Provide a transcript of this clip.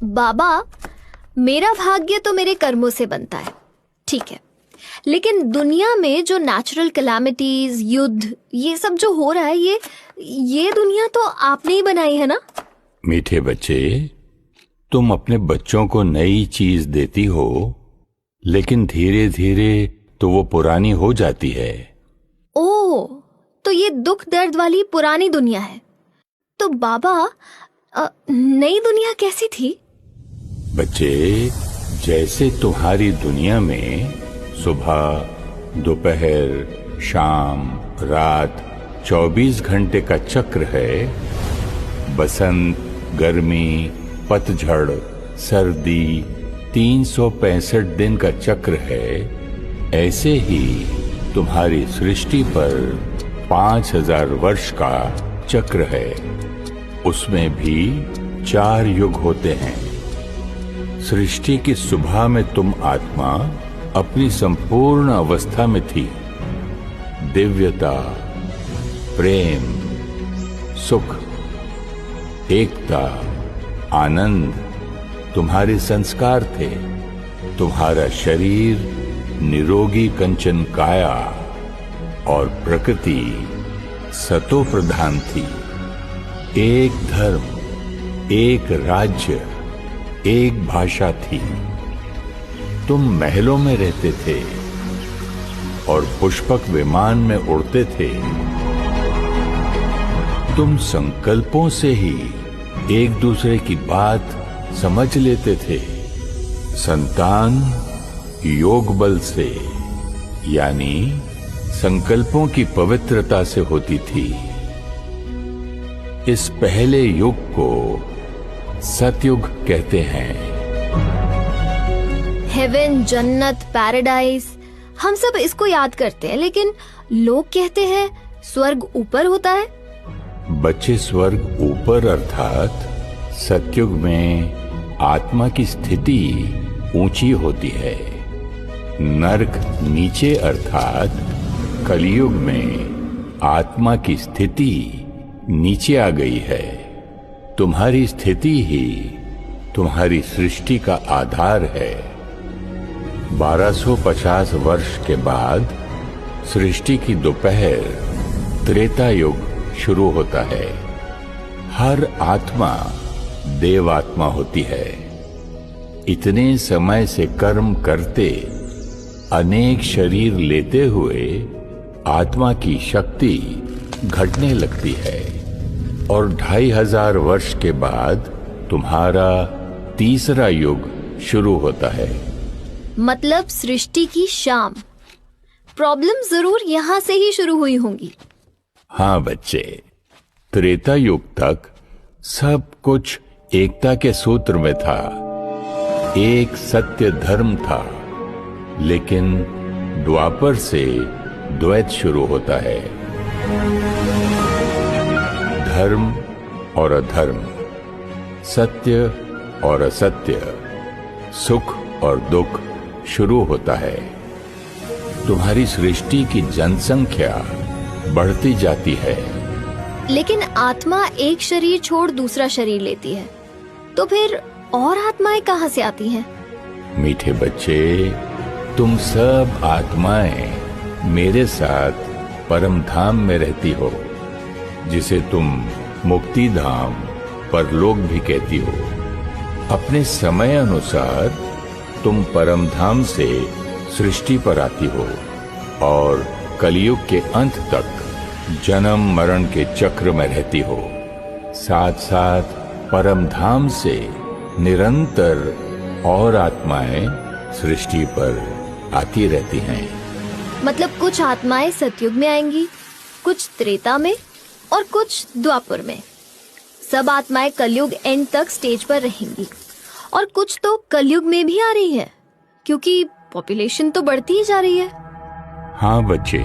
बाबा, मेरा भाग्य तो मेरे कर्मों से बनता है, ठीक है, लेकिन दुनिया में जो नेचुरल कैलामिटीज, युद्ध, ये सब जो हो रहा है, ये दुनिया तो आपने ही बनाई है ना? मीठे बच्चे, तुम अपने बच्चों को नई चीज देती हो, लेकिन धीरे धीरे तो वो पुरानी हो जाती है। ओह, तो ये दुख दर्द वाली पुरानी दुनिया है। तो बाबा, नई दुनिया कैसी थी? बच्चे, जैसे तुम्हारी दुनिया में सुबह, दोपहर, शाम, रात 24 घंटे का चक्र है, बसंत, गर्मी, पतझड़, सर्दी, 365 दिन का चक्र है, ऐसे ही तुम्हारी सृष्टि पर 5000 वर्ष का चक्र है। उसमें भी 4 युग होते हैं। सृष्टि की सुबह में तुम आत्मा अपनी संपूर्ण अवस्था में थी। दिव्यता, प्रेम, सुख, एकता, आनंद तुम्हारे संस्कार थे। तुम्हारा शरीर निरोगी कंचन काया और प्रकृति सतो प्रधान थी। एक धर्म, एक राज्य, एक भाषा थी। तुम महलों में रहते थे और पुष्पक विमान में उड़ते थे। तुम संकल्पों से ही एक दूसरे की बात समझ लेते थे। संतान योग बल से, यानी संकल्पों की पवित्रता से होती थी। इस पहले युग को सतयुग कहते हैं। हेवन, जन्नत, पैराडाइज, हम सब इसको याद करते हैं, लेकिन लोग कहते हैं स्वर्ग ऊपर होता है। बच्चे, स्वर्ग ऊपर अर्थात सतयुग में आत्मा की स्थिति ऊंची होती है। नरक नीचे अर्थात कलयुग में आत्मा की स्थिति नीचे आ गई है। तुम्हारी स्थिति ही तुम्हारी सृष्टि का आधार है। 1250 वर्ष के बाद सृष्टि की दोपहर त्रेता युग शुरू होता है। हर आत्मा देवात्मा होती है। इतने समय से कर्म करते, अनेक शरीर लेते हुए आत्मा की शक्ति घटने लगती है और 2500 वर्ष के बाद तुम्हारा तीसरा युग शुरू होता है। मतलब सृष्टि की शाम। प्रॉब्लम जरूर यहाँ से ही शुरू हुई होंगी। हाँ बच्चे, त्रेता युग तक सब कुछ एकता के सूत्र में था। एक सत्य धर्म था, लेकिन द्वापर से द्वैत शुरू होता है। धर्म और अधर्म, सत्य और असत्य, सुख और दुख शुरू होता है। तुम्हारी सृष्टि की जनसंख्या बढ़ती जाती है। लेकिन आत्मा एक शरीर छोड़ दूसरा शरीर लेती है, तो फिर और आत्माएं कहाँ से आती हैं? मीठे बच्चे, तुम सब आत्माएं मेरे साथ परम धाम में रहती हो, जिसे तुम मुक्ति धाम, परलोक भी कहती हो। अपने समय अनुसार तुम परम धाम से सृष्टि पर आती हो और कलयुग के अंत तक जन्म मरण के चक्र में रहती हो। साथ साथ परम धाम से निरंतर और आत्माएं सृष्टि पर आती रहती हैं। मतलब कुछ आत्माएं सतयुग में आएंगी, कुछ त्रेता में और कुछ द्वापर में। सब आत्माएं कलयुग एंड तक स्टेज पर रहेंगी और कुछ तो कलयुग में भी आ रही है, क्योंकि पॉपुलेशन तो बढ़ती ही जा रही है। हाँ बच्चे,